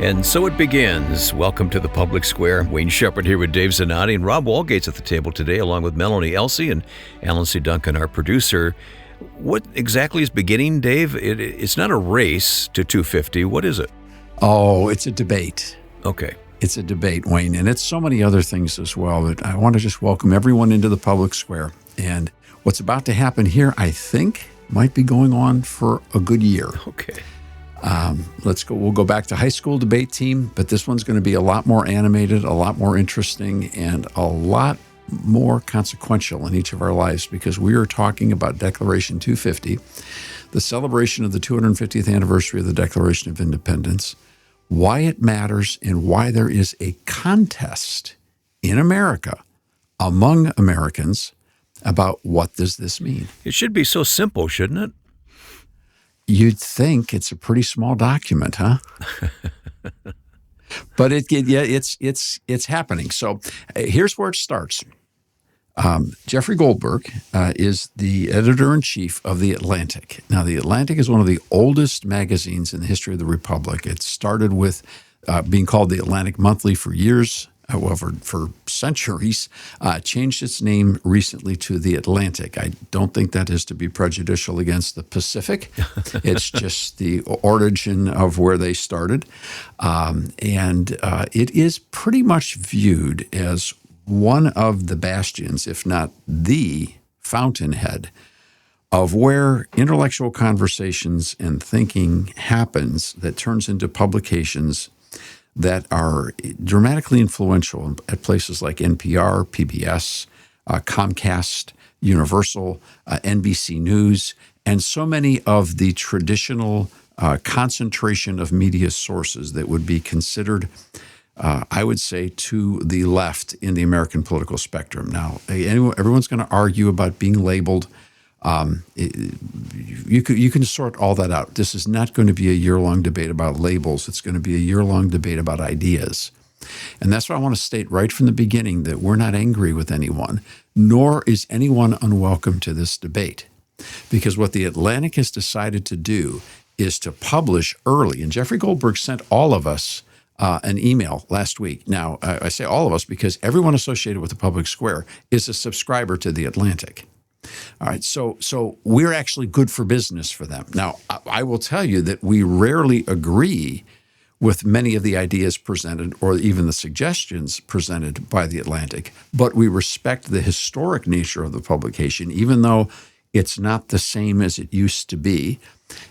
And so it begins. Welcome to the Public Square. Wayne Shepherd here with Dave Zanotti, and Rob Walgate's at the table today, along with Melanie Elsey and Alan C. Duncan, our producer. What exactly is beginning, Dave? It's not a race to 250. What is it? Oh, it's a debate. Okay. It's a debate, Wayne, and it's so many other things as well. But I want to just welcome everyone into the Public Square. And what's about to happen here, I think, might be going on for a good year. Okay. We'll go back to high school debate team, but this one's going to be a lot more animated, a lot more interesting, and a lot more consequential in each of our lives, because we are talking about Declaration 250, the celebration of the 250th anniversary of the Declaration of Independence, why it matters, and why there is a contest in America among Americans about what does this mean. It should be so simple, shouldn't it? You'd think it's a pretty small document, huh? But it's happening. So here's where it starts. Jeffrey Goldberg is the editor-in-chief of The Atlantic. Now, The Atlantic is one of the oldest magazines in the history of the Republic. It started with being called The Atlantic Monthly for years. However, for centuries, changed its name recently to The Atlantic. I don't think that is to be prejudicial against the Pacific. It's just the origin of where they started. It is pretty much viewed as one of the bastions, if not the fountainhead, of where intellectual conversations and thinking happens that turns into publications that are dramatically influential at places like NPR, PBS, Comcast, Universal, NBC News, and so many of the traditional concentration of media sources that would be considered, I would say, to the left in the American political spectrum. Now, everyone's going to argue about being labeled. You can sort all that out. This is not going to be a year-long debate about labels. It's going to be a year-long debate about ideas. And that's why I want to state right from the beginning that we're not angry with anyone, nor is anyone unwelcome to this debate. Because what The Atlantic has decided to do is to publish early. And Jeffrey Goldberg sent all of us an email last week. Now, I say all of us because everyone associated with the Public Square is a subscriber to The Atlantic. All right, so we're actually good for business for them. Now, I will tell you that we rarely agree with many of the ideas presented or even the suggestions presented by The Atlantic, but we respect the historic nature of the publication, even though it's not the same as it used to be.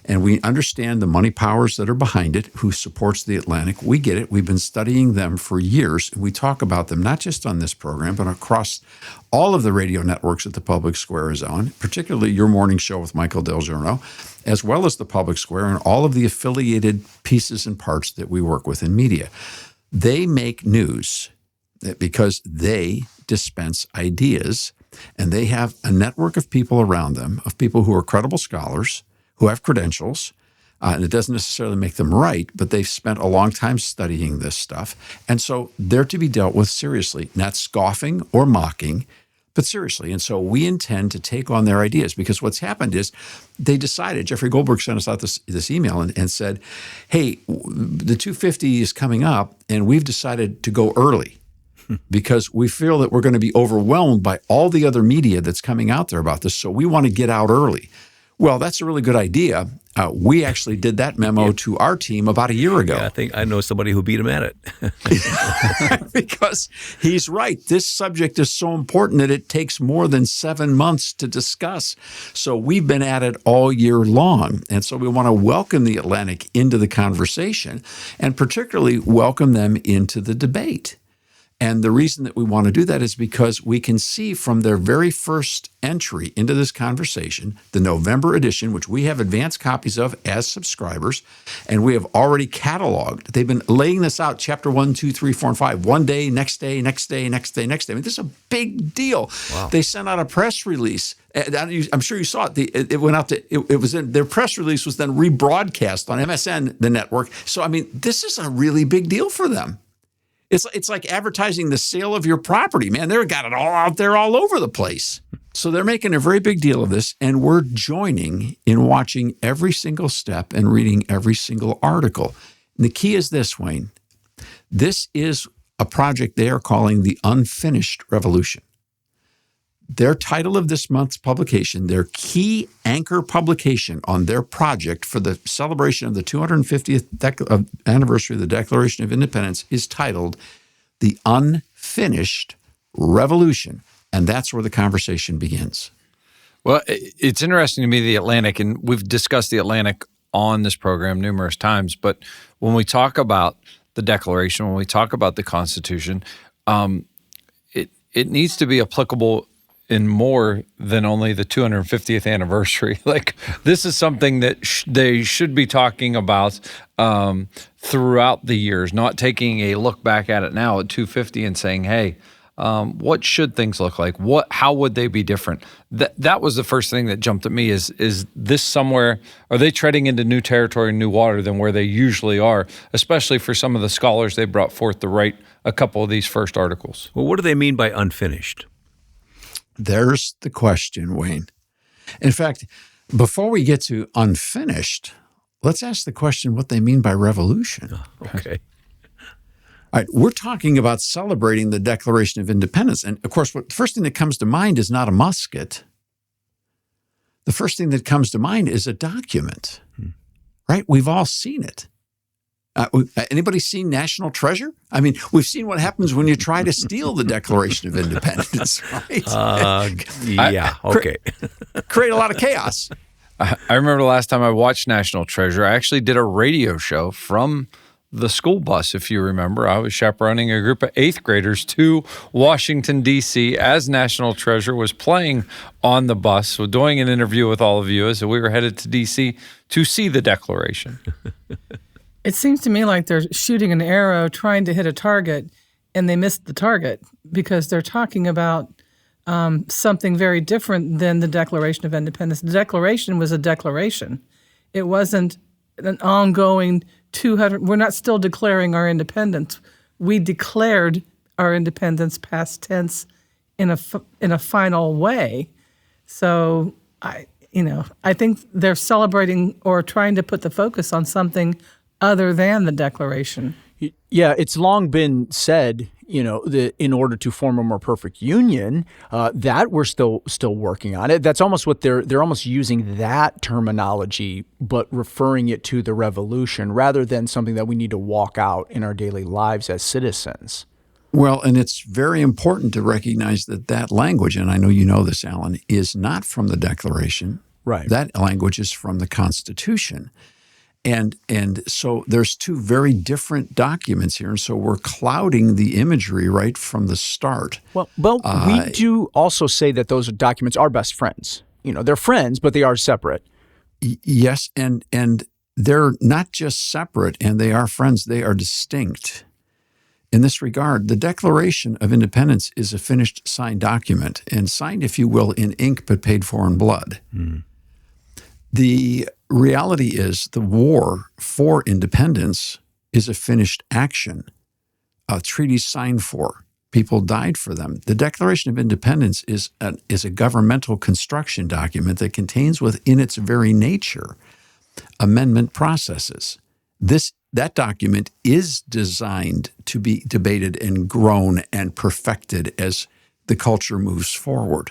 And we understand the money powers that are behind it, who supports The Atlantic. We get it. We've been studying them for years. We talk about them not just on this program, but across all of the radio networks that the Public Square is on, particularly your morning show with Michael Del Giorno, as well as the Public Square and all of the affiliated pieces and parts that we work with in media. They make news because they dispense ideas, and they have a network of people around them, of people who are credible scholars, who have credentials, and it doesn't necessarily make them right, but they've spent a long time studying this stuff. And so they're to be dealt with seriously, not scoffing or mocking, but seriously. And so we intend to take on their ideas, because what's happened is they decided, Jeffrey Goldberg sent us out this email and said, hey, the 250 is coming up, and we've decided to go early because we feel that we're going to be overwhelmed by all the other media that's coming out there about this, so we want to get out early. Well, that's a really good idea. We actually did that memo to our team about a year ago. Yeah, I think I know somebody who beat him at it. Because he's right. This subject is so important that it takes more than 7 months to discuss. So we've been at it all year long. And so we want to welcome The Atlantic into the conversation, and particularly welcome them into the debate. And the reason that we want to do that is because we can see from their very first entry into this conversation, the November edition, which we have advanced copies of as subscribers, and we have already cataloged. They've been laying this out, chapter 1, 2, 3, 4, and 5, one day, next day, next day, next day, next day. I mean, this is a big deal. Wow. They sent out a press release. I'm sure you saw it. It went out it was in their press release was then rebroadcast on MSN, the network. So, I mean, this is a really big deal for them. It's like advertising the sale of your property, man. They've got it all out there all over the place. So they're making a very big deal of this, and we're joining in watching every single step and reading every single article. And the key is this, Wayne. This is a project they are calling the Unfinished Revolution. Their title of this month's publication, their key anchor publication on their project for the celebration of the 250th anniversary of the Declaration of Independence, is titled The Unfinished Revolution. And that's where the conversation begins. Well, it's interesting to me, the Atlantic, and we've discussed the Atlantic on this program numerous times, but when we talk about the Declaration, when we talk about the Constitution, it needs to be applicable in more than only the 250th anniversary. Like, this is something that they should be talking about throughout the years, not taking a look back at it now at 250 and saying, hey, what should things look like? How would they be different? That was the first thing that jumped at me is this somewhere, are they treading into new territory, new water than where they usually are, especially for some of the scholars they brought forth to write a couple of these first articles? Well, what do they mean by unfinished? There's the question, Wayne. In fact, before we get to unfinished, let's ask the question what they mean by revolution. Okay. All right, we're talking about celebrating the Declaration of Independence. And of course, the first thing that comes to mind is not a musket. The first thing that comes to mind is a document, right? We've all seen it. Anybody seen National Treasure? I mean, we've seen what happens when you try to steal the Declaration of Independence, right? Yeah, okay. Create a lot of chaos. I remember the last time I watched National Treasure, I actually did a radio show from the school bus, if you remember. I was chaperoning a group of 8th graders to Washington, D.C. as National Treasure was playing on the bus, so doing an interview with all of you as we were headed to D.C. to see the Declaration. It seems to me like they're shooting an arrow trying to hit a target, and they missed the target because they're talking about something very different than the Declaration of Independence. The Declaration was a declaration. It wasn't an ongoing 200. We're not still declaring our independence. We declared our independence past tense in a final way. So I think they're celebrating or trying to put the focus on something other than the Declaration. Yeah, it's long been said, that in order to form a more perfect union, that we're still working on it. That's almost what they're almost using that terminology, but referring it to the revolution rather than something that we need to walk out in our daily lives as citizens. Well, and it's very important to recognize that language, and I know you know this, Alan, is not from the Declaration. Right. That language is from the Constitution. And so there's two very different documents here, and so we're clouding the imagery right from the start. Well, we do also say that those documents are best friends. They're friends, but they are separate. Yes, and they're not just separate, and they are friends. They are distinct. In this regard, the Declaration of Independence is a finished signed document, and signed, if you will, in ink but paid for in blood. The reality is the war for independence is a finished action. Treaties signed for, people died for them. The Declaration of Independence is a governmental construction document that contains within its very nature amendment processes. That document is designed to be debated and grown and perfected as the culture moves forward.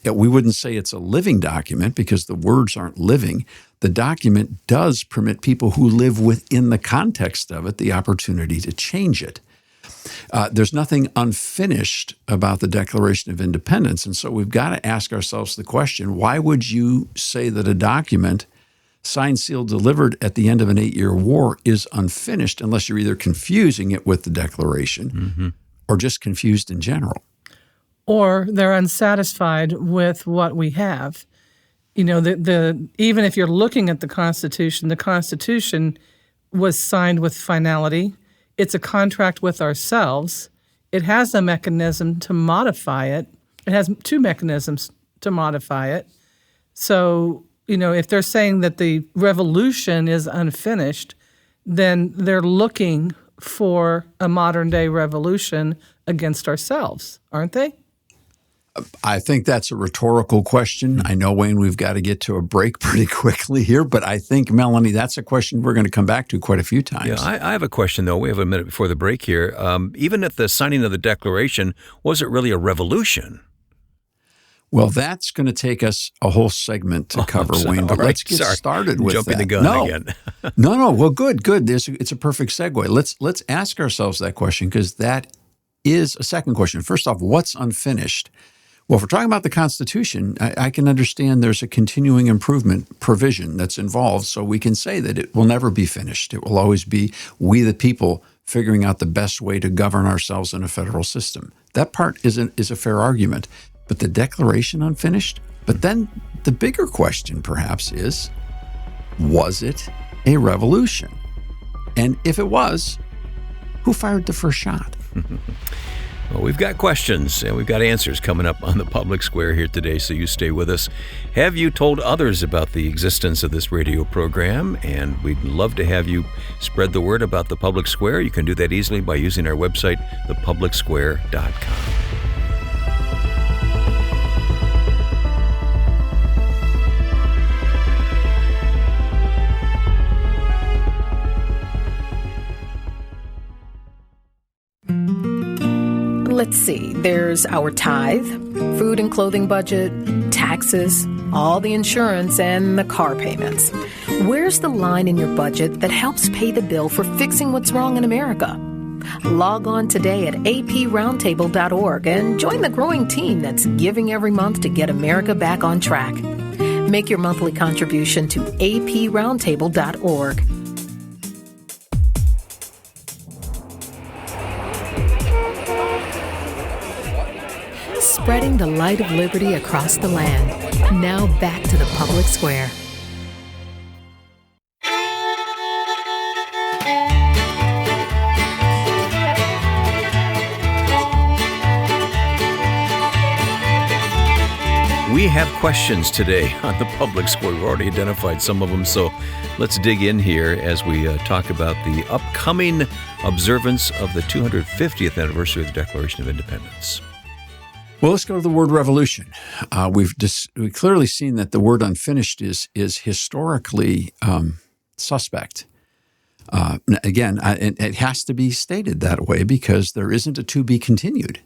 We wouldn't say it's a living document because the words aren't living. The document does permit people who live within the context of it the opportunity to change it. There's nothing unfinished about the Declaration of Independence, and so we've got to ask ourselves the question, why would you say that a document signed, sealed, delivered at the end of an 8-year war is unfinished unless you're either confusing it with the Declaration or just confused in general? Or they're unsatisfied with what we have. Even if you're looking at the Constitution was signed with finality. It's a contract with ourselves. It has a mechanism to modify it. It has 2 mechanisms to modify it. So, if they're saying that the revolution is unfinished, then they're looking for a modern day revolution against ourselves, aren't they? I think that's a rhetorical question. I know, Wayne, we've got to get to a break pretty quickly here, but I think, Melanie, that's a question we're going to come back to quite a few times. Yeah, I have a question, though. We have a minute before the break here. Even at the signing of the Declaration, was it really a revolution? Well, that's going to take us a whole segment to cover, Wayne, but let's get started with Jumping that. the gun again. No. Well, good. It's a perfect segue. Let's ask ourselves that question, because that is a second question. First off, what's unfinished? Well, if we're talking about the Constitution, I can understand there's a continuing improvement provision that's involved, so we can say that it will never be finished. It will always be we, the people, figuring out the best way to govern ourselves in a federal system. That part is a fair argument. But the Declaration unfinished? But then the bigger question, perhaps, is, was it a revolution? And if it was, who fired the first shot? Well, we've got questions and we've got answers coming up on the Public Square here today, so you stay with us. Have you told others about the existence of this radio program? And we'd love to have you spread the word about the Public Square. You can do that easily by using our website, thepublicsquare.com. Let's see, there's our tithe, food and clothing budget, taxes, all the insurance, and the car payments. Where's the line in your budget that helps pay the bill for fixing what's wrong in America? Log on today at aproundtable.org and join the growing team that's giving every month to get America back on track. Make your monthly contribution to aproundtable.org. Spreading the light of liberty across the land. Now back to the Public Square. We have questions today on the Public Square. We've already identified some of them, so let's dig in here as we talk about the upcoming observance of the 250th anniversary of the Declaration of Independence. Well, let's go to the word revolution. We've clearly seen that the word unfinished is historically suspect. Again, it has to be stated that way because there isn't a to be continued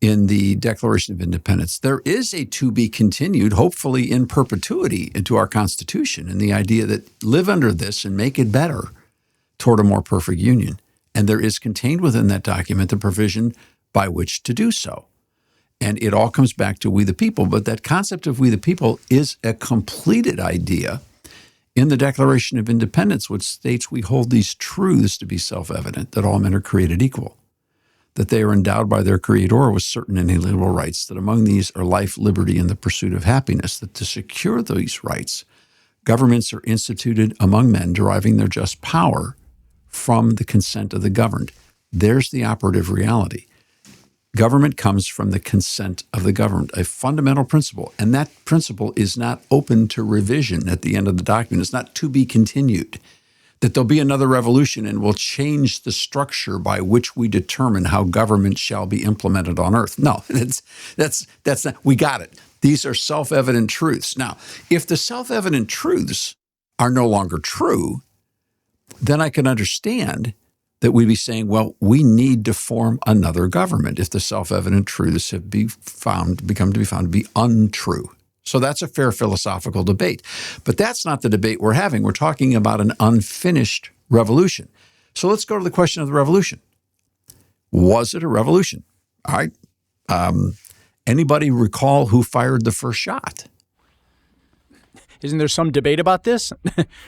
in the Declaration of Independence. There is a to be continued, hopefully in perpetuity, into our Constitution, and the idea that live under this and make it better toward a more perfect union. And there is contained within that document the provision by which to do so. And it all comes back to we the people. But that concept of we the people is a completed idea in the Declaration of Independence, which states we hold these truths to be self-evident, that all men are created equal, that they are endowed by their Creator with certain inalienable rights, that among these are life, liberty, and the pursuit of happiness, that to secure these rights, governments are instituted among men, deriving their just power from the consent of the governed. There's the operative reality. Government comes from the consent of the governed, a fundamental principle. And that principle is not open to revision at the end of the document. It's not to be continued, that there'll be another revolution and we'll change the structure by which we determine how government shall be implemented on earth. No, that's not, we got it. These are self-evident truths. Now, if the self-evident truths are no longer true, then I can understand that we'd be saying, well, we need to form another government if the self-evident truths have become to be untrue. So that's a fair philosophical debate. But that's not the debate we're having. We're talking about an unfinished revolution. So let's go to the question of the revolution. Was it a revolution? All right. Anybody recall who fired the first shot? Isn't there some debate about this?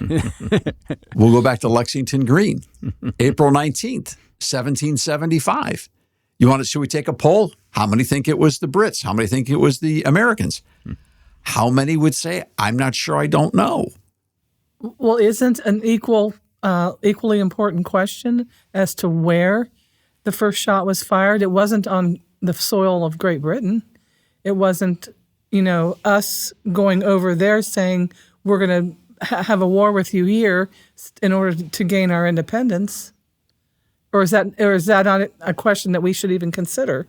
We'll go back to Lexington Green, April 19th, 1775. Should we take a poll? How many think it was the Brits? How many think it was the Americans? How many would say, I'm not sure, I don't know? Well, isn't an equally important question as to where the first shot was fired? It wasn't on the soil of Great Britain. It wasn't us going over there saying we're going to have a war with you here in order to gain our independence, or is that not a question that we should even consider?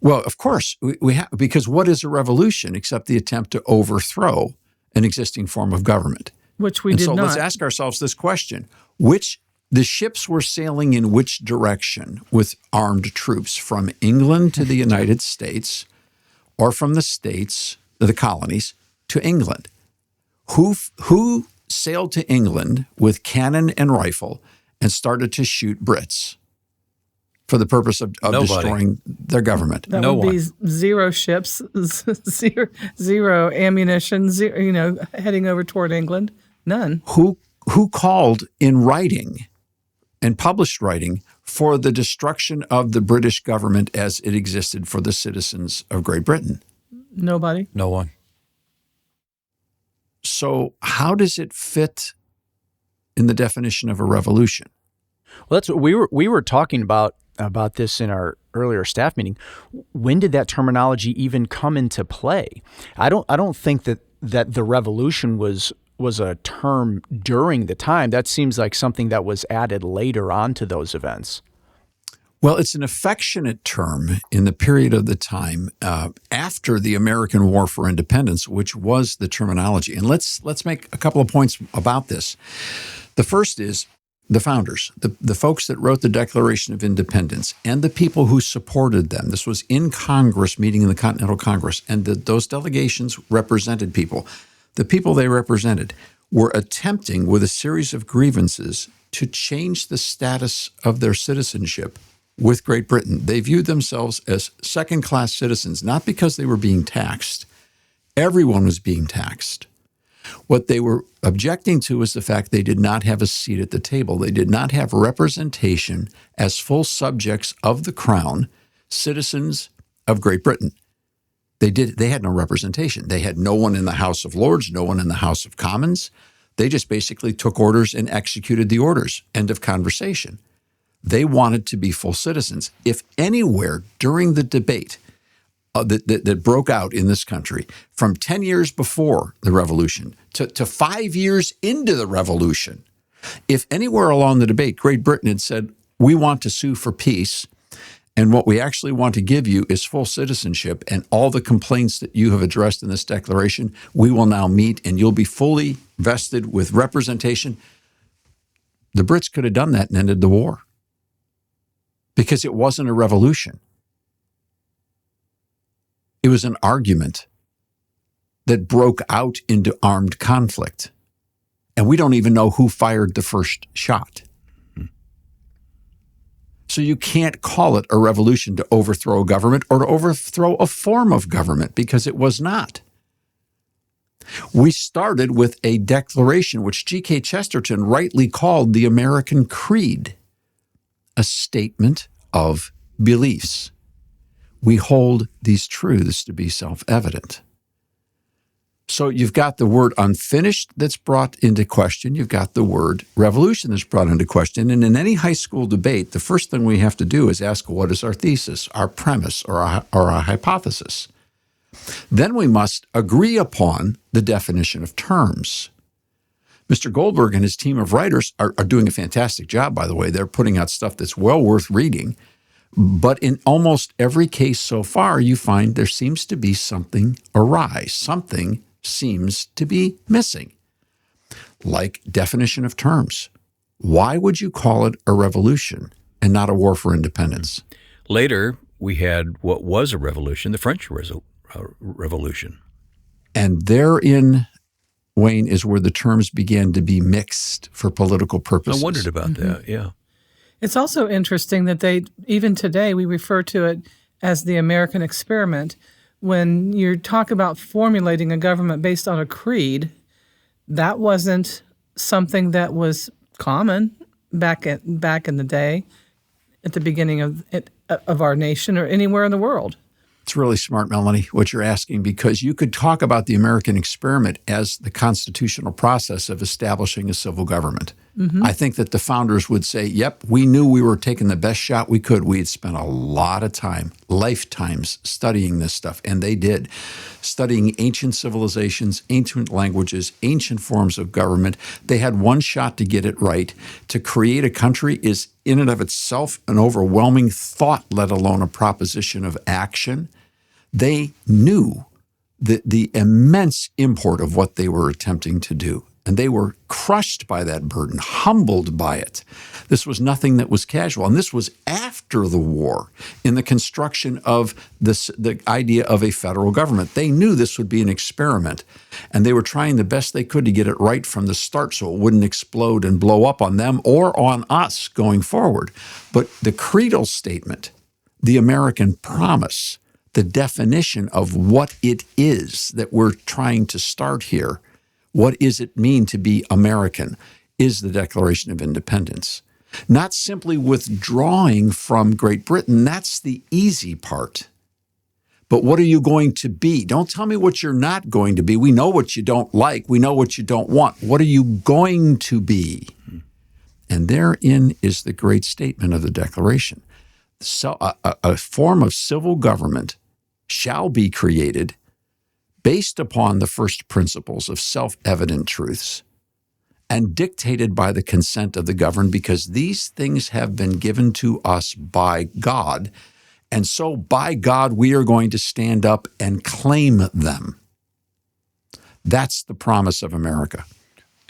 Well, of course, we have, because what is a revolution except the attempt to overthrow an existing form of government? Which we and did so not. let's ask ourselves this question. The ships were sailing in which direction with armed troops? From England to the United States, or from the States, the colonies, to England? Who sailed to England with cannon and rifle and started to shoot Brits for the purpose of destroying their government? That No would be zero ships, zero ammunition, heading over toward England. None. Who called in writing and published writing for the destruction of the British government as it existed for the citizens of Great Britain? Nobody. No one. So how does it fit in the definition of a revolution? Well, that's what we were talking about this in our earlier staff meeting. When did that terminology even come into play? I don't think that the revolution was a term during the time. That seems like something that was added later on to those events. Well, it's an affectionate term in the period of the time after the American War for Independence, which was the terminology. And let's make a couple of points about this. The first is the founders, the folks that wrote the Declaration of Independence, and the people who supported them. This was in Congress, meeting in the Continental Congress, and those delegations represented people. The people they represented were attempting, with a series of grievances, to change the status of their citizenship with Great Britain. They viewed themselves as second-class citizens, not because they were being taxed. Everyone was being taxed. What they were objecting to was the fact they did not have a seat at the table. They did not have representation as full subjects of the crown, citizens of Great Britain. They had no representation. They had no one in the House of Lords, no one in the House of Commons. They just basically took orders and executed the orders. End of conversation. They wanted to be full citizens. If anywhere during the debate that broke out in this country from 10 years before the revolution to 5 years into the revolution, if anywhere along the debate Great Britain had said, we want to sue for peace, and what we actually want to give you is full citizenship, and all the complaints that you have addressed in this declaration, we will now meet, and you'll be fully vested with representation, the Brits could have done that and ended the war. Because it wasn't a revolution. It was an argument that broke out into armed conflict. And we don't even know who fired the first shot. So you can't call it a revolution to overthrow a government or to overthrow a form of government, because it was not. We started with a declaration which G.K. Chesterton rightly called the American Creed, a statement of beliefs. We hold these truths to be self-evident. So you've got the word unfinished that's brought into question. You've got the word revolution that's brought into question. And in any high school debate, the first thing we have to do is ask, what is our thesis, our premise, or our hypothesis? Then we must agree upon the definition of terms. Mr. Goldberg and his team of writers are doing a fantastic job, by the way. They're putting out stuff that's well worth reading. But in almost every case so far, you find there seems to be something awry. Something seems to be missing. Like definition of terms. Why would you call it a revolution and not a war for independence? Later, we had what was a revolution, the French Revolution. And therein, Wayne, is where the terms began to be mixed for political purposes. I wondered about that, yeah. It's also interesting that even today, we refer to it as the American experiment. When you talk about formulating a government based on a creed, that wasn't something that was common back in the day, at the beginning of our nation or anywhere in the world. It's really smart, Melanie, what you're asking, because you could talk about the American experiment as the constitutional process of establishing a civil government. I think that the founders would say, yep, we knew we were taking the best shot we could. We had spent a lot of time, lifetimes, studying this stuff, and they did. Studying ancient civilizations, ancient languages, ancient forms of government. They had one shot to get it right. To create a country is in and of itself an overwhelming thought, let alone a proposition of action. They knew the immense import of what they were attempting to do. And they were crushed by that burden, humbled by it. This was nothing that was casual. And this was after the war in the construction of the idea of a federal government. They knew this would be an experiment, and they were trying the best they could to get it right from the start so it wouldn't explode and blow up on them or on us going forward. But the creedal statement, the American promise, the definition of what it is that we're trying to start here, what does it mean to be American, is the Declaration of Independence. Not simply withdrawing from Great Britain, that's the easy part. But what are you going to be? Don't tell me what you're not going to be. We know what you don't like. We know what you don't want. What are you going to be? And therein is the great statement of the Declaration. So, a form of civil government shall be created based upon the first principles of self-evident truths and dictated by the consent of the governed, because these things have been given to us by God. And so by God, we are going to stand up and claim them. That's the promise of America.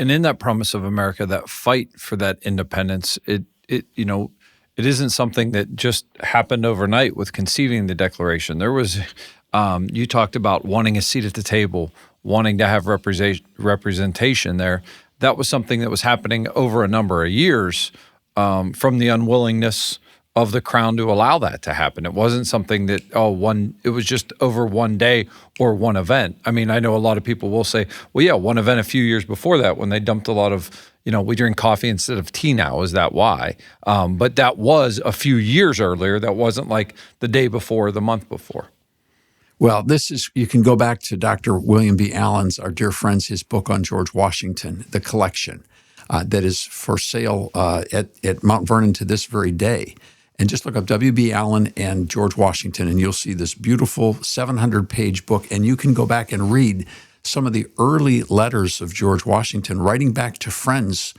And in that promise of America, that fight for that independence, it isn't something that just happened overnight with conceiving the Declaration. There was, you talked about wanting a seat at the table, wanting to have representation there. That was something that was happening over a number of years from the unwillingness of the Crown to allow that to happen. It wasn't something that, it was just over one day or one event. I mean, I know a lot of people will say, well, yeah, one event a few years before that when they dumped a lot of, we drink coffee instead of tea now. Is that why? But that was a few years earlier. That wasn't like the day before or the month before. Well, you can go back to Dr. William B. Allen's, our dear friend's, his book on George Washington, The Collection, that is for sale at Mount Vernon to this very day. And just look up W.B. Allen and George Washington, and you'll see this beautiful 700-page book. And you can go back and read some of the early letters of George Washington, writing back to friends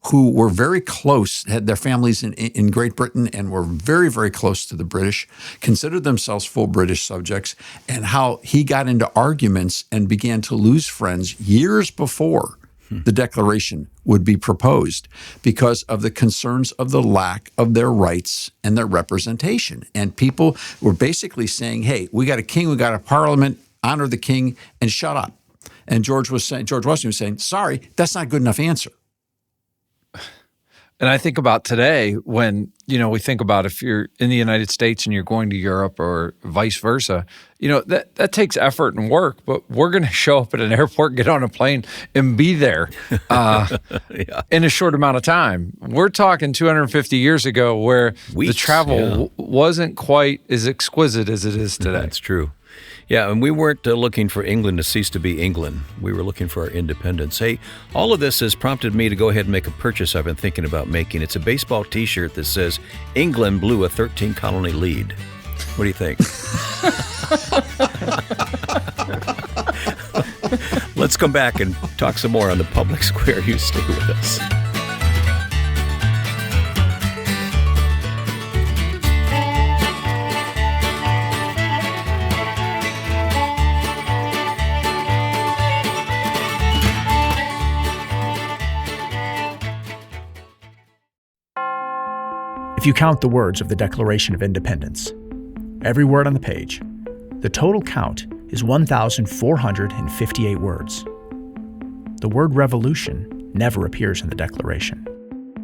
who were very close, had their families in Great Britain and were very, very close to the British, considered themselves full British subjects, and how he got into arguments and began to lose friends years before the Declaration would be proposed because of the concerns of the lack of their rights and their representation. And people were basically saying, hey, we got a king, we got a parliament, honor the king, and shut up. And George Washington was saying, sorry, that's not a good enough answer. And I think about today when, we think about if you're in the United States and you're going to Europe or vice versa, that takes effort and work, but we're going to show up at an airport, get on a plane, and be there in a short amount of time. We're talking 250 years ago where the travel wasn't quite as exquisite as it is today. That's true. Yeah, and we weren't looking for England to cease to be England. We were looking for our independence. Hey, all of this has prompted me to go ahead and make a purchase I've been thinking about making. It's a baseball T-shirt that says, England blew a 13-colony lead. What do you think? Let's come back and talk some more on the Public Square. You stay with us. If you count the words of the Declaration of Independence, every word on the page, the total count is 1,458 words. The word revolution never appears in the Declaration.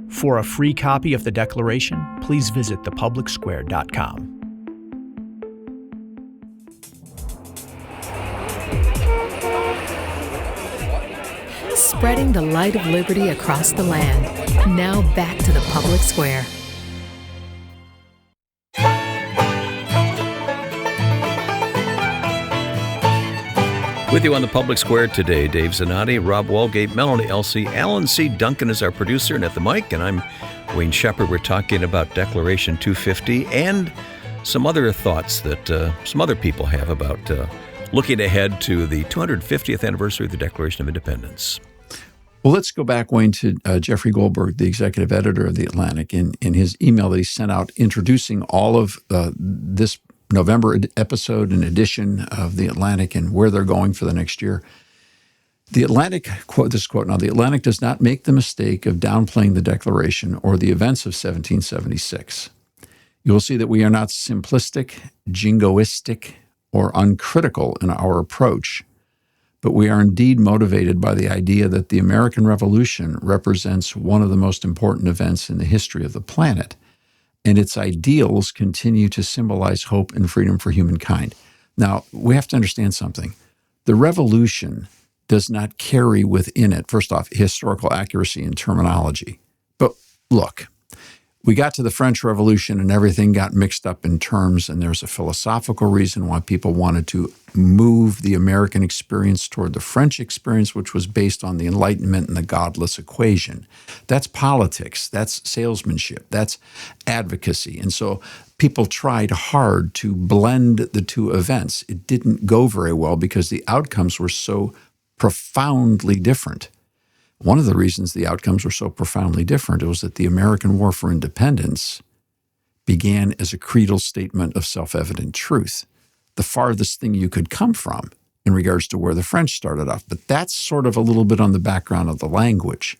For a free copy of the Declaration, please visit thepublicsquare.com. Spreading the light of liberty across the land. Now back to the Public Square. With you on the Public Square today, Dave Zanotti, Rob Walgate, Melanie Elsey, Alan C. Duncan is our producer and at the mic, and I'm Wayne Shepard. We're talking about Declaration 250 and some other thoughts that some other people have about looking ahead to the 250th anniversary of the Declaration of Independence. Well, let's go back, Wayne, to Jeffrey Goldberg, the executive editor of The Atlantic, in his email that he sent out introducing all of this November episode and edition of The Atlantic and where they're going for the next year. The Atlantic, this quote now, the Atlantic does not make the mistake of downplaying the Declaration or the events of 1776. You will see that we are not simplistic, jingoistic, or uncritical in our approach, but we are indeed motivated by the idea that the American Revolution represents one of the most important events in the history of the planet, and its ideals continue to symbolize hope and freedom for humankind. Now, we have to understand something. The revolution does not carry within it, first off, historical accuracy and terminology. But look, we got to the French Revolution and everything got mixed up in terms, and there's a philosophical reason why people wanted to move the American experience toward the French experience, which was based on the Enlightenment and the godless equation. That's politics, that's salesmanship, that's advocacy. And so people tried hard to blend the two events. It didn't go very well because the outcomes were so profoundly different. One of the reasons the outcomes were so profoundly different was that the American War for Independence began as a creedal statement of self-evident truth, the farthest thing you could come from in regards to where the French started off. But that's sort of a little bit on the background of the language.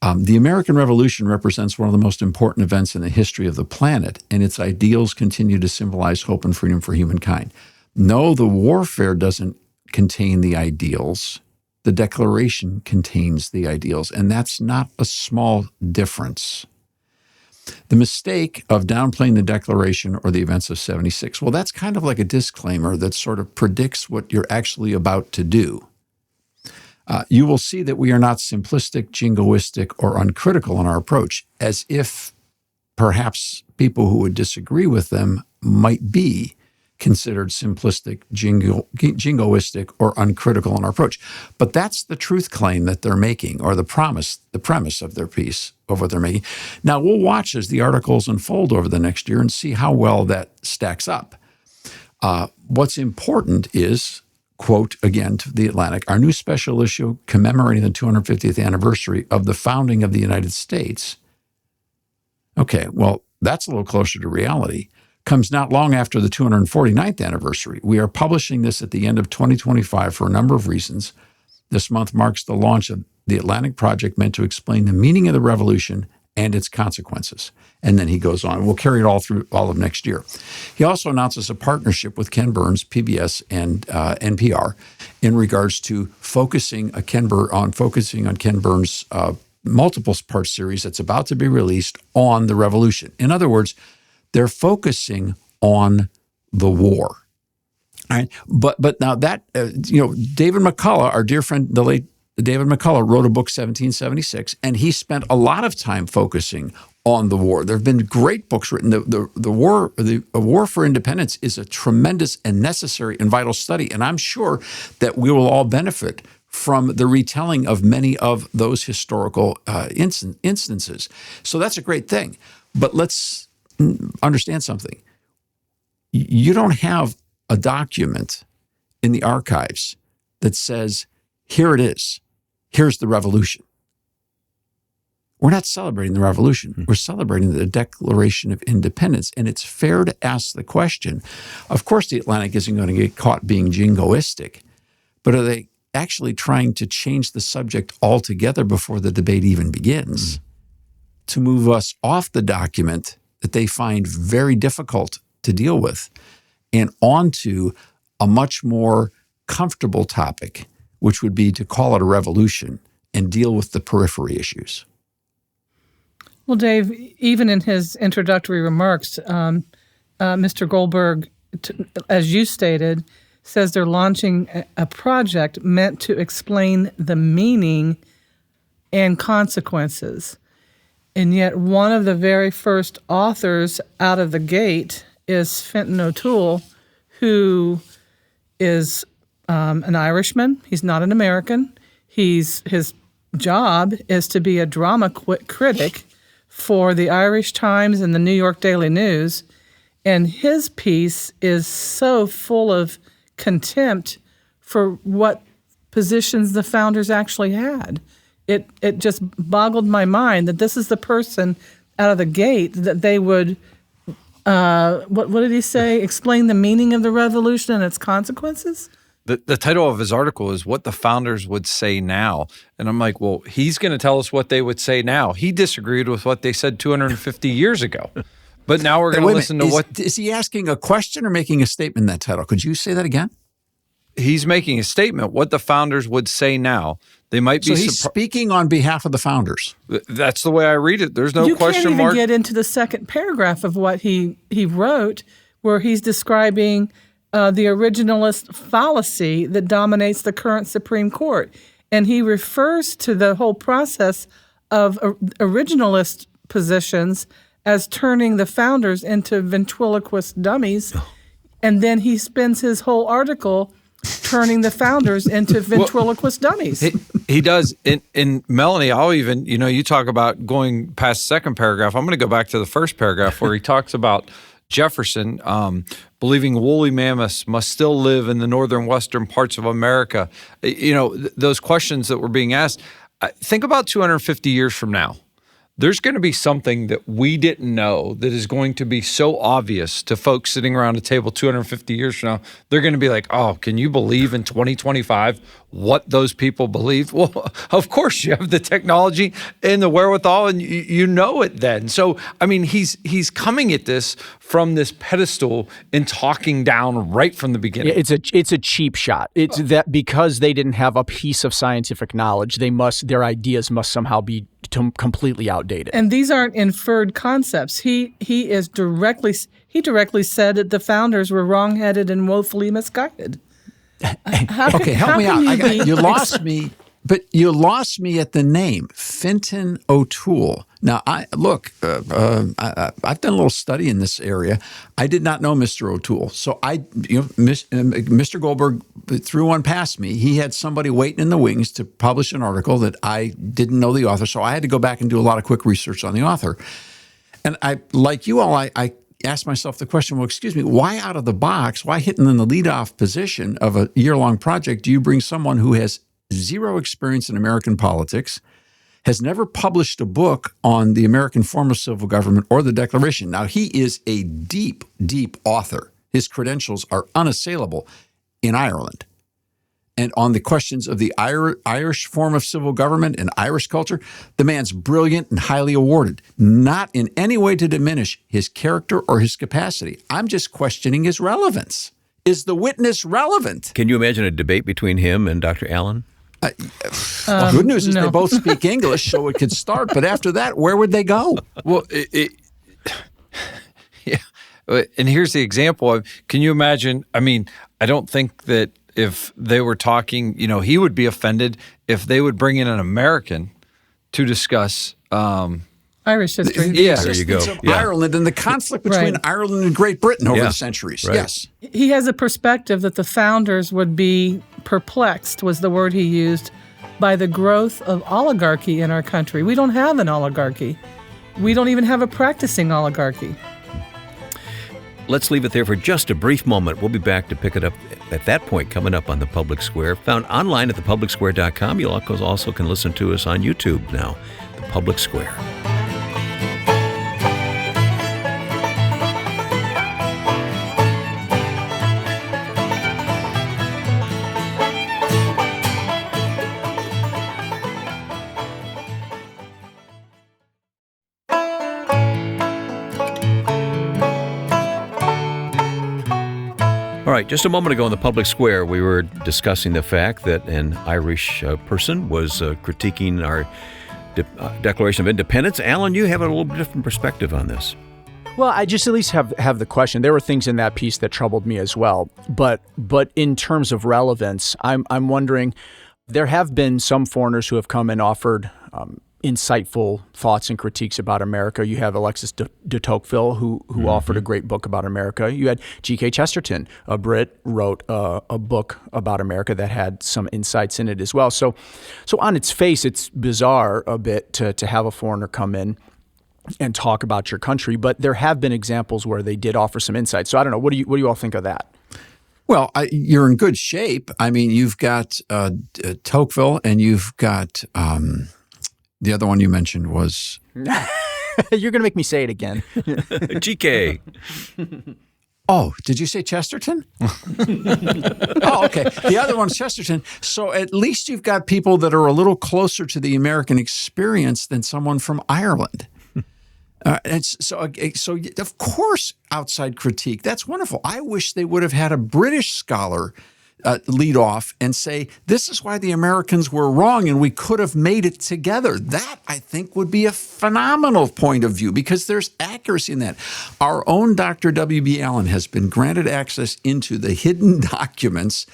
The American Revolution represents one of the most important events in the history of the planet, and its ideals continue to symbolize hope and freedom for humankind. No, the warfare doesn't contain the ideals. The Declaration contains the ideals, and that's not a small difference. The mistake of downplaying the Declaration or the events of 76, well, that's kind of like a disclaimer that sort of predicts what you're actually about to do. You will see that we are not simplistic, jingoistic, or uncritical in our approach, as if perhaps people who would disagree with them might be considered simplistic, jingoistic, or uncritical in our approach. But that's the truth claim that they're making, or the premise of their piece of what they're making. Now, we'll watch as the articles unfold over the next year and see how well that stacks up. What's important is, quote, again, to The Atlantic, our new special issue commemorating the 250th anniversary of the founding of the United States. Okay, well, that's a little closer to reality. Comes not long after the 249th anniversary. We are publishing this at the end of 2025 for a number of reasons. This month marks the launch of the Atlantic Project meant to explain the meaning of the revolution and its consequences. And then he goes on. We'll carry it all through all of next year. He also announces a partnership with Ken Burns, PBS, and NPR in regards to focusing on Ken Burns' multiple-part series that's about to be released on the revolution. In other words, they're focusing on the war. All right? But now that, David McCullough, our dear friend, the late David McCullough, wrote a book, 1776, and he spent a lot of time focusing on the war. There have been great books written. The War for Independence is a tremendous and necessary and vital study, and I'm sure that we will all benefit from the retelling of many of those historical instances. So that's a great thing. But let's understand something. You don't have a document in the archives that says, here it is. Here's the revolution. We're not celebrating the revolution. We're celebrating the Declaration of Independence. And it's fair to ask the question, of course the Atlantic isn't going to get caught being jingoistic, but are they actually trying to change the subject altogether before the debate even begins to move us off the document that they find very difficult to deal with and onto a much more comfortable topic, which would be to call it a revolution and deal with the periphery issues? Well, Dave, even in his introductory remarks, Mr. Goldberg, as you stated, says they're launching a project meant to explain the meaning and consequences. And yet one of the very first authors out of the gate is Fenton O'Toole, who is an Irishman. He's not an American. His job is to be a drama critic for the Irish Times and the New York Daily News. And his piece is so full of contempt for what positions the founders actually had. It just boggled my mind that this is the person out of the gate that they would, what did he say? Explain the meaning of the revolution and its consequences? The title of his article is What the Founders Would Say Now. And I'm like, well, he's going to tell us what they would say now. He disagreed with what they said 250 years ago. But now we're going to listen to what... Is he asking a question or making a statement in that title? Could you say that again? He's making a statement, what the founders would say now. They might be... So he's speaking on behalf of the founders. That's the way I read it. There's no question mark. You can't even get into the second paragraph of what he wrote, where he's describing the originalist fallacy that dominates the current Supreme Court. And he refers to the whole process of originalist positions as turning the founders into ventriloquist dummies. And then he spends his whole article turning the founders into ventriloquist dummies. He does. In Melanie, I'll even, you talk about going past the second paragraph. I'm going to go back to the first paragraph where he talks about Jefferson believing woolly mammoths must still live in the northern western parts of America. Those questions that were being asked. Think about 250 years from now. There's going to be something that we didn't know that is going to be so obvious to folks sitting around a table 250 years from now. They're going to be like, oh, can you believe in 2025 what those people believe? Well, of course you have the technology and the wherewithal, and you know it then. So, I mean, he's coming at this from this pedestal and talking down right from the beginning. It's a cheap shot. It's that because they didn't have a piece of scientific knowledge, their ideas must somehow be completely outdated. And these aren't inferred concepts. He directly said that the founders were wrongheaded and woefully misguided. Okay, help me out. You lost me, but you lost me at the name, Fintan O'Toole. Now, I've done a little study in this area. I did not know Mr. O'Toole, so Mr. Goldberg threw one past me. He had somebody waiting in the wings to publish an article that I didn't know the author, so I had to go back and do a lot of quick research on the author. And like you all, I asked myself the question, well, excuse me, why out of the box, why hitting in the leadoff position of a year-long project do you bring someone who has zero experience in American politics, has never published a book on the American form of civil government or the Declaration? Now, he is a deep, deep author. His credentials are unassailable in Ireland. And on the questions of the Irish form of civil government and Irish culture, the man's brilliant and highly awarded, not in any way to diminish his character or his capacity. I'm just questioning his relevance. Is the witness relevant? Can you imagine a debate between him and Dr. Allen? The good news is they both speak English, so it could start. But after that, where would they go? Well, yeah. And here's the example. Can you imagine? I mean, I don't think that if they were talking, he would be offended if they would bring in an American to discuss Irish history. Yeah, there you go. Ireland and the conflict between Ireland and Great Britain over the centuries. Right. Yes. He has a perspective that the founders would be perplexed, was the word he used, by the growth of oligarchy in our country. We don't have an oligarchy. We don't even have a practicing oligarchy. Let's leave it there for just a brief moment. We'll be back to pick it up at that point coming up on The Public Square. Found online at thepublicsquare.com. You also can listen to us on YouTube now, The Public Square. All right, just a moment ago in the Public Square, we were discussing the fact that an Irish person was critiquing our Declaration of Independence. Alan, you have a little bit different perspective on this. Well, I just at least have the question. There were things in that piece that troubled me as well. But in terms of relevance, I'm wondering, there have been some foreigners who have come and offered insightful thoughts and critiques about America. You have Alexis de Tocqueville, who offered a great book about America. You had G.K. Chesterton, a Brit, wrote a book about America that had some insights in it as well. So on its face, it's bizarre a bit to have a foreigner come in and talk about your country, but there have been examples where they did offer some insight. So I don't know. What do you all think of that? Well, you're in good shape. I mean, you've got Tocqueville, and you've got the other one you mentioned was. You're going to make me say it again. GK. Oh, did you say Chesterton? Oh, okay. The other one's Chesterton. So at least you've got people that are a little closer to the American experience than someone from Ireland. And so of course, outside critique, that's wonderful. I wish they would have had a British scholar lead off and say, this is why the Americans were wrong and we could have made it together. That, I think, would be a phenomenal point of view because there's accuracy in that. Our own Dr. W.B. Allen has been granted access into the hidden documents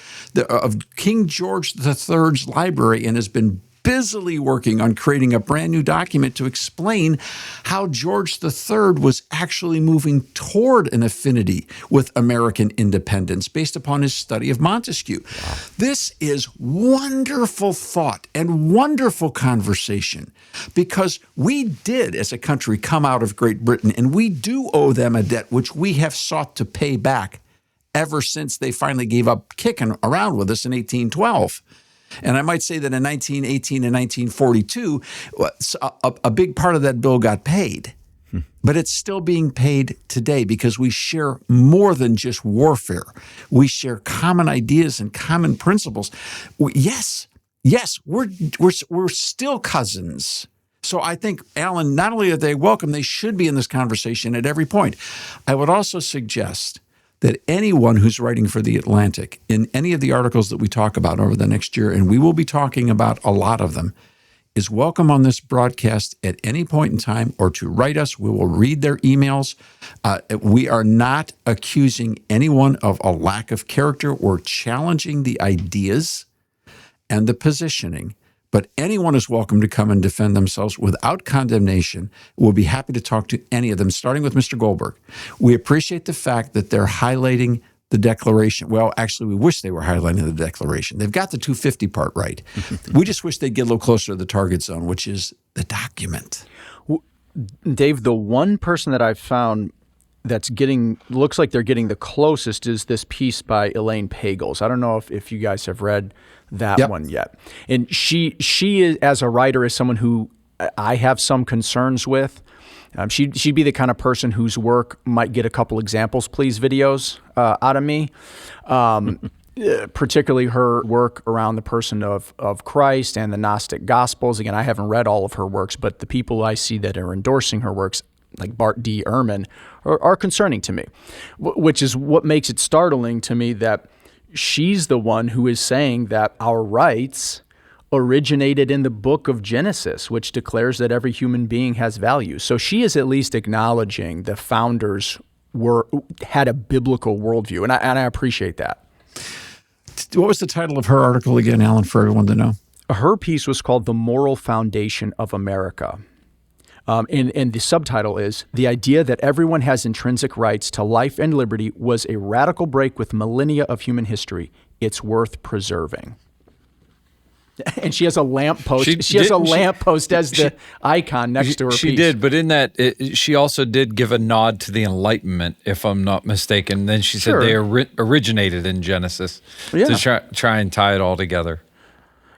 of King George III's library and has been busily working on creating a brand new document to explain how George III was actually moving toward an affinity with American independence based upon his study of Montesquieu. Wow. This is wonderful thought and wonderful conversation because we did, as a country, come out of Great Britain, and we do owe them a debt which we have sought to pay back ever since they finally gave up kicking around with us in 1812. And I might say that in 1918 and 1942, a big part of that bill got paid. But it's still being paid today because we share more than just warfare. We share common ideas and common principles. Yes, we're still cousins. So I think, Alan, not only are they welcome, they should be in this conversation at every point. I would also suggest that anyone who's writing for The Atlantic in any of the articles that we talk about over the next year, and we will be talking about a lot of them, is welcome on this broadcast at any point in time or to write us. We will read their emails. We are not accusing anyone of a lack of character. We're challenging the ideas and the positioning. But anyone is welcome to come and defend themselves without condemnation. We'll be happy to talk to any of them, starting with Mr. Goldberg. We appreciate the fact that they're highlighting the Declaration. Well, actually, we wish they were highlighting the Declaration. They've got the 250 part right. We just wish they'd get a little closer to the target zone, which is the document. Dave, the one person that I've found that's looks like they're getting the closest is this piece by Elaine Pagels. I don't know if you guys have read that one yet. And she is, as a writer, is someone who I have some concerns with. She'd be the kind of person whose work might get a couple examples, please, videos out of me. Particularly her work around the person of Christ and the Gnostic Gospels. Again, I haven't read all of her works, but the people I see that are endorsing her works, like Bart D. Ehrman, are concerning to me, which is what makes it startling to me that she's the one who is saying that our rights originated in the book of Genesis, which declares that every human being has value. So she is at least acknowledging the founders had a biblical worldview, and I appreciate that. What was the title of her article again, Alan, for everyone to know? Her piece was called The Moral Foundation of America. And the subtitle is, The Idea That Everyone Has Intrinsic Rights to Life and Liberty Was a Radical Break with Millennia of Human History. It's Worth Preserving. And she has a lamppost. She has a lamppost as the icon next to her piece. She did, but in that, she also did give a nod to the Enlightenment, if I'm not mistaken. Then she said they originated in Genesis to try and tie it all together.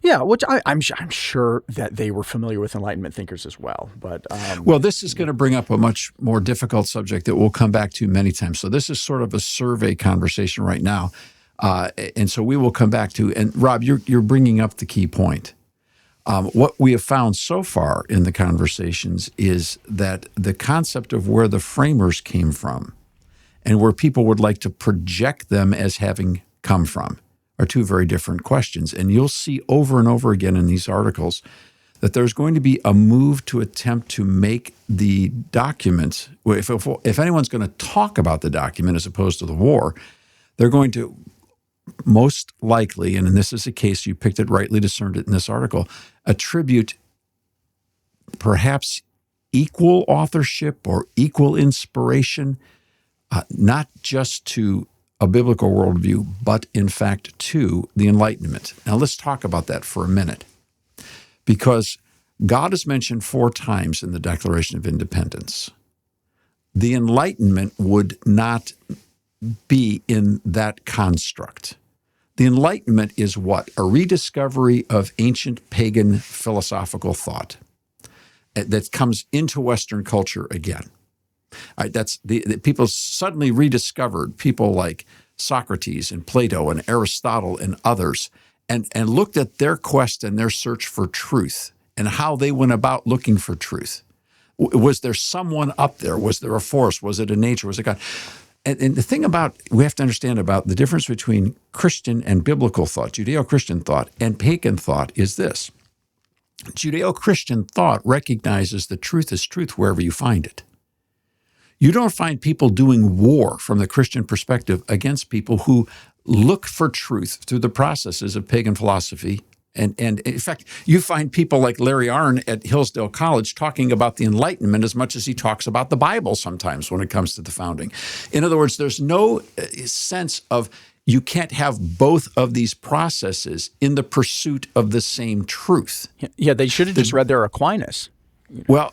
Yeah, which I'm sure that they were familiar with Enlightenment thinkers as well. But well, this is going to bring up a much more difficult subject that we'll come back to many times. So this is sort of a survey conversation right now. And so we will come back to, and Rob, you're bringing up the key point. What we have found so far in the conversations is that the concept of where the framers came from and where people would like to project them as having come from are two very different questions. And you'll see over and over again in these articles that there's going to be a move to attempt to make the document, if anyone's going to talk about the document as opposed to the war, they're going to most likely, and this is a case, you picked it rightly, discerned it in this article, attribute perhaps equal authorship or equal inspiration, not just to a biblical worldview, but in fact to the Enlightenment. Now let's talk about that for a minute, because God is mentioned 4 times in the Declaration of Independence. The Enlightenment would not be in that construct. The Enlightenment is what? A rediscovery of ancient pagan philosophical thought that comes into Western culture again. All right, that's the people suddenly rediscovered people like Socrates and Plato and Aristotle and others, and looked at their quest and their search for truth and how they went about looking for truth. Was there someone up there? Was there a force? Was it a nature? Was it God? And the thing we have to understand about the difference between Christian and biblical thought, Judeo-Christian thought, and pagan thought is this. Judeo-Christian thought recognizes that truth is truth wherever you find it. You don't find people doing war from the Christian perspective against people who look for truth through the processes of pagan philosophy. And in fact, you find people like Larry Arnn at Hillsdale College talking about the Enlightenment as much as he talks about the Bible sometimes when it comes to the founding. In other words, there's no sense of you can't have both of these processes in the pursuit of the same truth. Yeah, they should have just read their Aquinas. Well,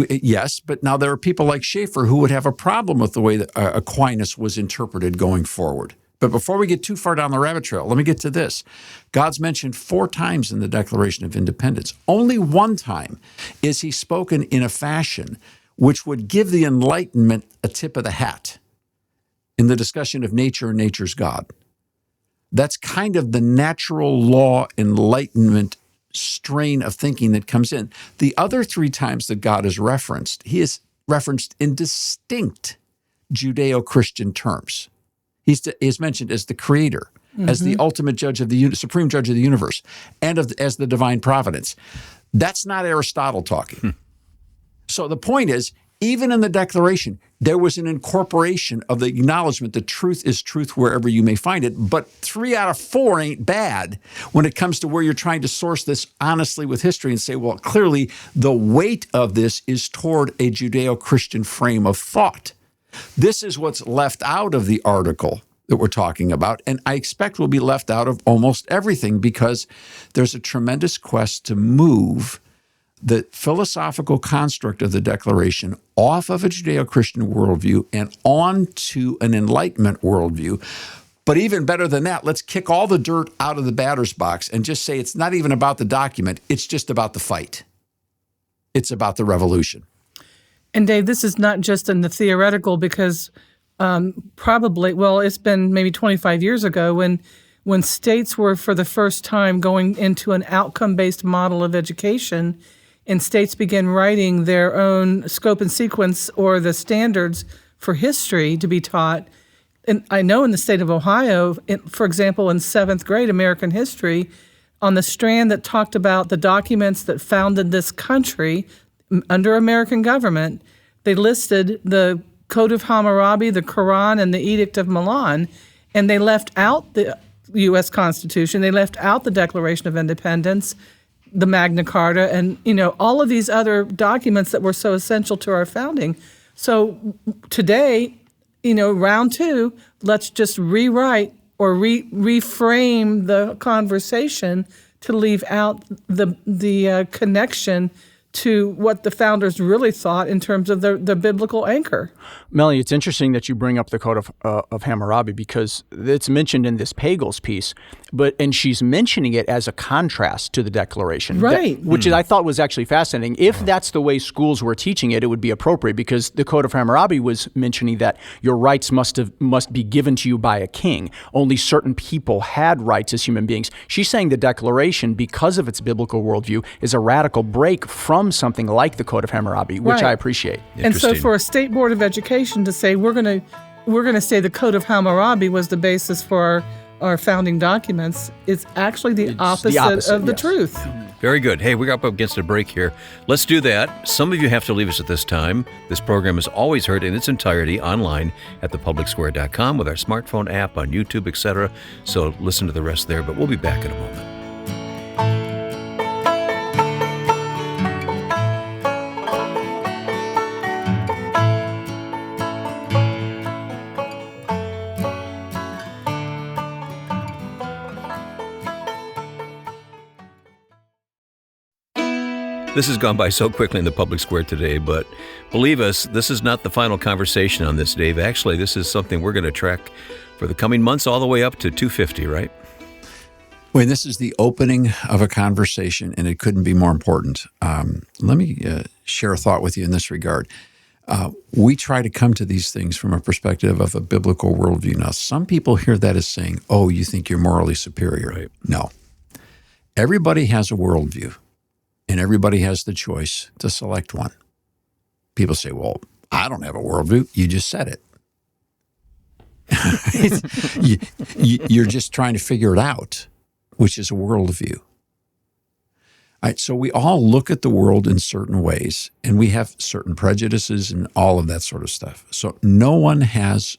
yes, but now there are people like Schaeffer who would have a problem with the way that Aquinas was interpreted going forward. But before we get too far down the rabbit trail, let me get to this. God's mentioned 4 times in the Declaration of Independence. Only 1 time is he spoken in a fashion which would give the Enlightenment a tip of the hat in the discussion of nature and nature's God. That's kind of the natural law Enlightenment strain of thinking that comes in. The other 3 times that God is referenced, he is referenced in distinct Judeo-Christian terms. He's mentioned as the creator, as the ultimate judge of the supreme judge of the universe, and as the divine providence. That's not Aristotle talking. So the point is, even in the Declaration, there was an incorporation of the acknowledgement that truth is truth wherever you may find it, but 3 out of 4 ain't bad when it comes to where you're trying to source this honestly with history and say, well, clearly the weight of this is toward a Judeo-Christian frame of thought. This is what's left out of the article that we're talking about, and I expect will be left out of almost everything because there's a tremendous quest to move the philosophical construct of the Declaration off of a Judeo-Christian worldview and onto an Enlightenment worldview. But even better than that, let's kick all the dirt out of the batter's box and just say it's not even about the document, it's just about the fight. It's about the revolution. And Dave, this is not just in the theoretical because it's been maybe 25 years ago when states were for the first time going into an outcome-based model of education and states began writing their own scope and sequence or the standards for history to be taught. And I know in the state of Ohio, for example, in 7th grade American history, on the strand that talked about the documents that founded this country under American government, they listed the Code of Hammurabi, the Quran, and the Edict of Milan, and they left out the U.S. Constitution. They left out the Declaration of Independence, the Magna Carta, and all of these other documents that were so essential to our founding. So today, round 2, let's just rewrite or reframe the conversation to leave out the connection to what the founders really thought in terms of the biblical anchor. Melanie, it's interesting that you bring up the Code of Hammurabi because it's mentioned in this Pagels piece, and she's mentioning it as a contrast to the Declaration. Right. Which I thought was actually fascinating. If that's the way schools were teaching it, it would be appropriate because the Code of Hammurabi was mentioning that your rights must be given to you by a king. Only certain people had rights as human beings. She's saying the Declaration, because of its biblical worldview, is a radical break from something like the Code of Hammurabi, which I appreciate. And so for a state board of education to say we're going to say the Code of Hammurabi was the basis for our founding documents, it's actually the opposite of the truth. Very good. Hey, we're up against a break here. Let's do that. Some of you have to leave us at this time. This program is always heard in its entirety online at thepublicsquare.com with our smartphone app, on YouTube, etc. So listen to the rest there, but we'll be back in a moment. This has gone by so quickly in the public square today, but believe us, this is not the final conversation on this, Dave. Actually, this is something we're going to track for the coming months all the way up to 250, right? Wayne, this is the opening of a conversation, and it couldn't be more important. Let me share a thought with you in this regard. We try to come to these things from a perspective of a biblical worldview. Now, some people hear that as saying, oh, you think you're morally superior. Right. No. Everybody has a worldview, and everybody has the choice to select one. People say, well, I don't have a worldview. You just said it. You're just trying to figure it out, which is a worldview. All right, so we all look at the world in certain ways, and we have certain prejudices and all of that sort of stuff. So no one has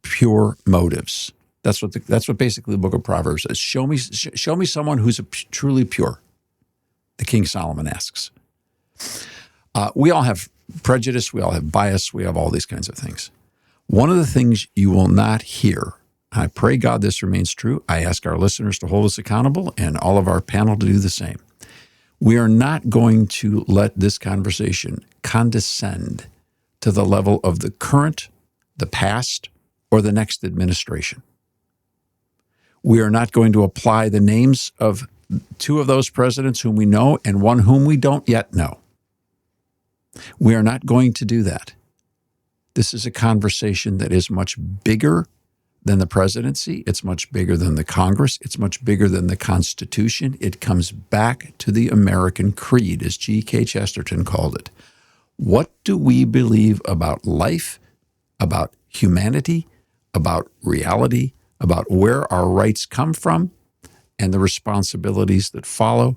pure motives. That's what basically the book of Proverbs says. Show me someone who's truly pure, the King Solomon asks. We all have prejudice, we all have bias, we have all these kinds of things. One of the things you will not hear, I pray God this remains true, I ask our listeners to hold us accountable and all of our panel to do the same. We are not going to let this conversation condescend to the level of the current, the past, or the next administration. We are not going to apply the names of two of those presidents whom we know and one whom we don't yet know. We are not going to do that. This is a conversation that is much bigger than the presidency. It's much bigger than the Congress. It's much bigger than the Constitution. It comes back to the American creed, as G.K. Chesterton called it. What do we believe about life, about humanity, about reality, about where our rights come from, and the responsibilities that follow?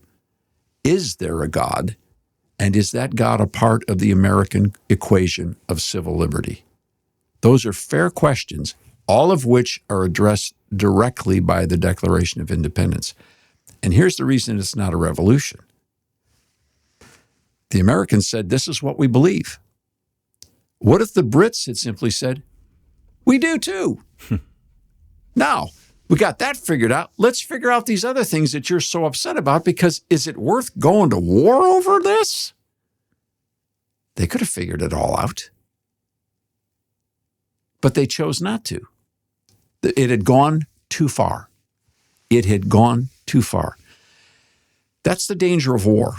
Is there a God? And is that God a part of the American equation of civil liberty? Those are fair questions, all of which are addressed directly by the Declaration of Independence. And here's the reason it's not a revolution. The Americans said, this is what we believe. What if the Brits had simply said, we do too? Now, we got that figured out. Let's figure out these other things that you're so upset about, because is it worth going to war over this? They could have figured it all out. But they chose not to. It had gone too far. It had gone too far. That's the danger of war.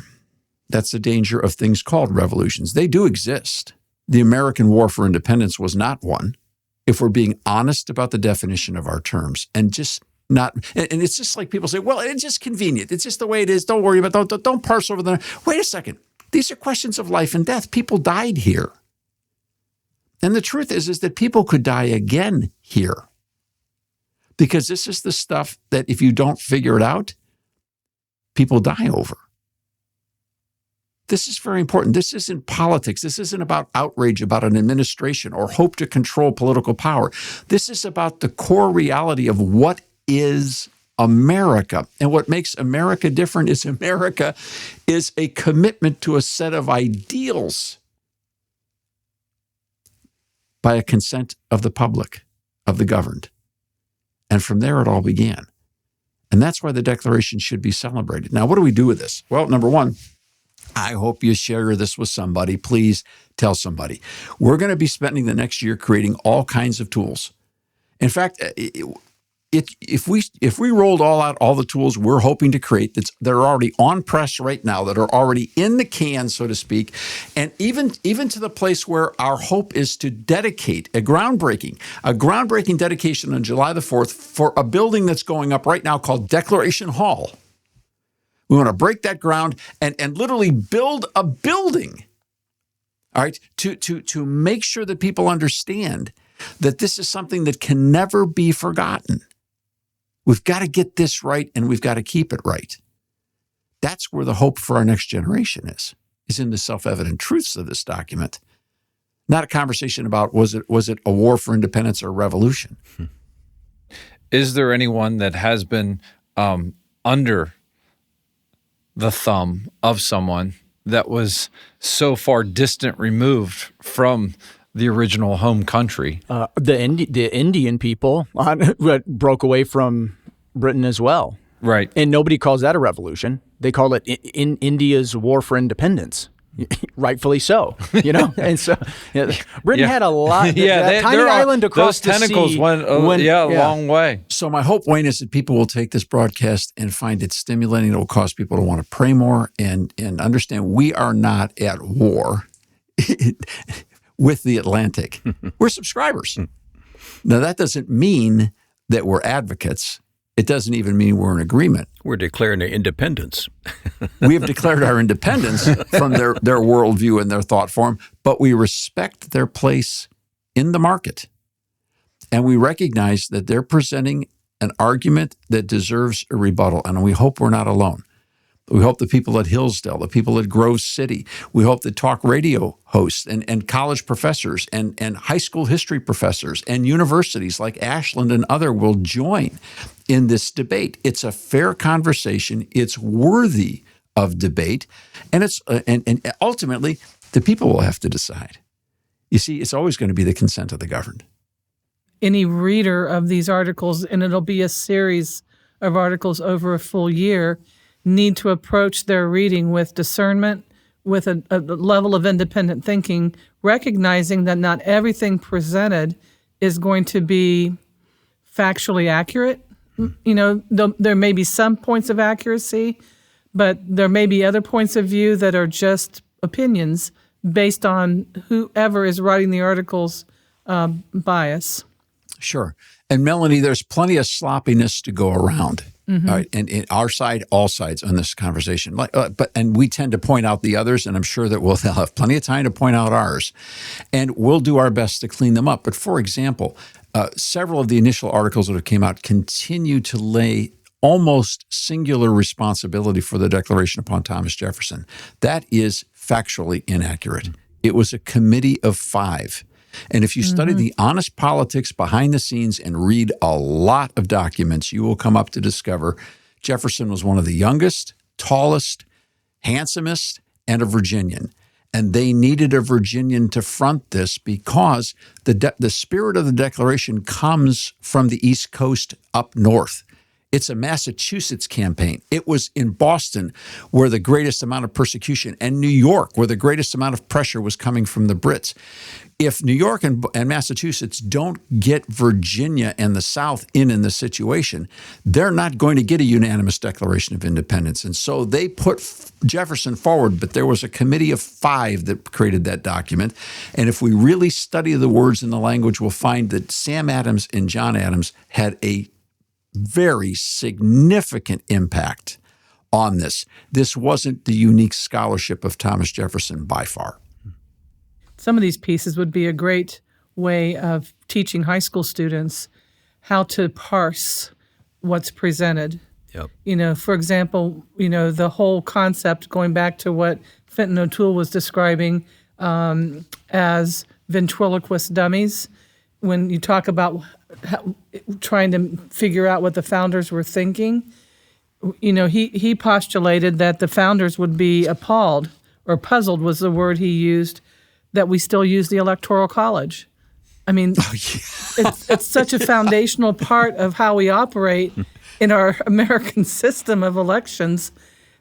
That's the danger of things called revolutions. They do exist. The American War for Independence was not one, if we're being honest about the definition of our terms, and just not, and it's just like people say, well, it's just convenient. It's just the way it is. Don't worry about it. Don't parse over the, wait a second. These are questions of life and death. People died here. And the truth is that people could die again here. Because this is the stuff that if you don't figure it out, people die over. This is very important. This isn't politics. This isn't about outrage about an administration or hope to control political power. This is about the core reality of what is America. And what makes America different is America is a commitment to a set of ideals by a consent of the public, of the governed. And from there, it all began. And that's why the Declaration should be celebrated. Now, what do we do with this? Well, number one, I hope you share this with somebody. Please tell somebody. We're going to be spending the next year creating all kinds of tools. In fact, if we rolled all the tools we're hoping to create that are already on press right now, that are already in the can, so to speak, and even to the place where our hope is to dedicate a groundbreaking dedication on July the 4th for a building that's going up right now called Declaration Hall. We want to break that ground and literally build a building, all right, to make sure that people understand that this is something that can never be forgotten. We've got to get this right, and we've got to keep it right. That's where the hope for our next generation is in the self-evident truths of this document. Not a conversation about was it a war for independence or a revolution. Is there anyone that has been under the thumb of someone that was so far distant removed from the original home country? The Indian people broke away from Britain as well. Right. And nobody calls that a revolution. They call it in India's war for independence. Rightfully so, And so Britain had a lot. That tiny island across those tentacles the sea went a long way. So my hope, Wayne, is that people will take this broadcast and find it stimulating. It will cause people to want to pray more and understand we are not at war with the Atlantic. We're subscribers. Now, that doesn't mean that we're advocates. It doesn't even mean we're in agreement. We're declaring our independence. We have declared our independence from their worldview and their thought form, but we respect their place in the market. And we recognize that they're presenting an argument that deserves a rebuttal, and we hope we're not alone. We hope the people at Hillsdale, the people at Grove City, we hope the talk radio hosts and college professors and high school history professors and universities like Ashland and other will join in this debate. It's a fair conversation. It's worthy of debate. And it's and ultimately, the people will have to decide. You see, it's always going to be the consent of the governed. Any reader of these articles, and it'll be a series of articles over a full year, need to approach their reading with discernment, with a level of independent thinking, recognizing that not everything presented is going to be factually accurate. There may be some points of accuracy, but there may be other points of view that are just opinions based on whoever is writing the article's bias. Sure. And Melanie, there's plenty of sloppiness to go around. All right, and our side, all sides on this conversation. And we tend to point out the others, and I'm sure that they'll have plenty of time to point out ours, and we'll do our best to clean them up. But for example, several of the initial articles that have came out continue to lay almost singular responsibility for the declaration upon Thomas Jefferson. That is factually inaccurate. It was a committee of 5. And if you study the honest politics behind the scenes and read a lot of documents, you will come up to discover Jefferson was one of the youngest, tallest, handsomest, and a Virginian. And they needed a Virginian to front this because the spirit of the Declaration comes from the East Coast up north. It's a Massachusetts campaign. It was in Boston where the greatest amount of persecution, and New York where the greatest amount of pressure was coming from the Brits. If New York and Massachusetts don't get Virginia and the South in this situation, they're not going to get a unanimous Declaration of Independence. And so they put Jefferson forward, but there was a committee of 5 that created that document. And if we really study the words and the language, we'll find that Sam Adams and John Adams had a very significant impact on this. This wasn't the unique scholarship of Thomas Jefferson by far. Some of these pieces would be a great way of teaching high school students how to parse what's presented. Yep. For example, the whole concept going back to what Fenton O'Toole was describing as ventriloquist dummies. When you talk about trying to figure out what the founders were thinking, he postulated that the founders would be appalled, or puzzled was the word he used, that we still use the Electoral College. I mean, it's such a foundational part of how we operate in our American system of elections,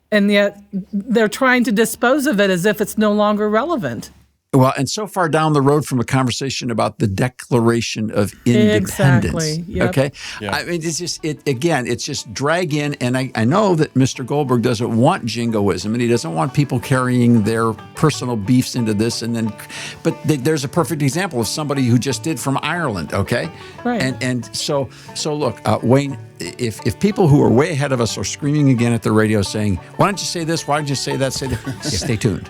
and yet they're trying to dispose of it as if it's no longer relevant. Well, and so far down the road from a conversation about the Declaration of Independence. Exactly. Yep. Okay. Yeah. I mean, it's just drag in. And I know that Mr. Goldberg doesn't want jingoism and he doesn't want people carrying their personal beefs into this. But there's a perfect example of somebody who just did from Ireland. Okay. Right. And so look, Wayne, if people who are way ahead of us are screaming again at the radio saying, why don't you say this? Why don't you say that? Say that. Stay tuned.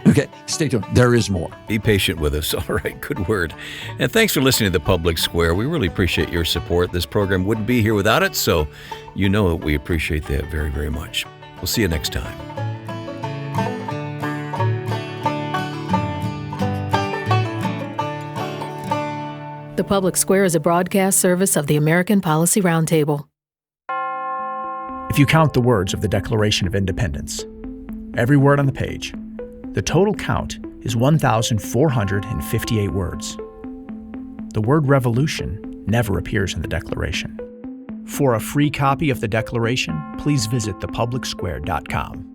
Okay, stay tuned. There is more. Be patient with us. All right, good word. And thanks for listening to The Public Square. We really appreciate your support. This program wouldn't be here without it, so you know that we appreciate that very, very much. We'll see you next time. The Public Square is a broadcast service of the American Policy Roundtable. If you count the words of the Declaration of Independence, every word on the page, the total count is 1,458 words. The word revolution never appears in the Declaration. For a free copy of the Declaration, please visit thepublicsquare.com.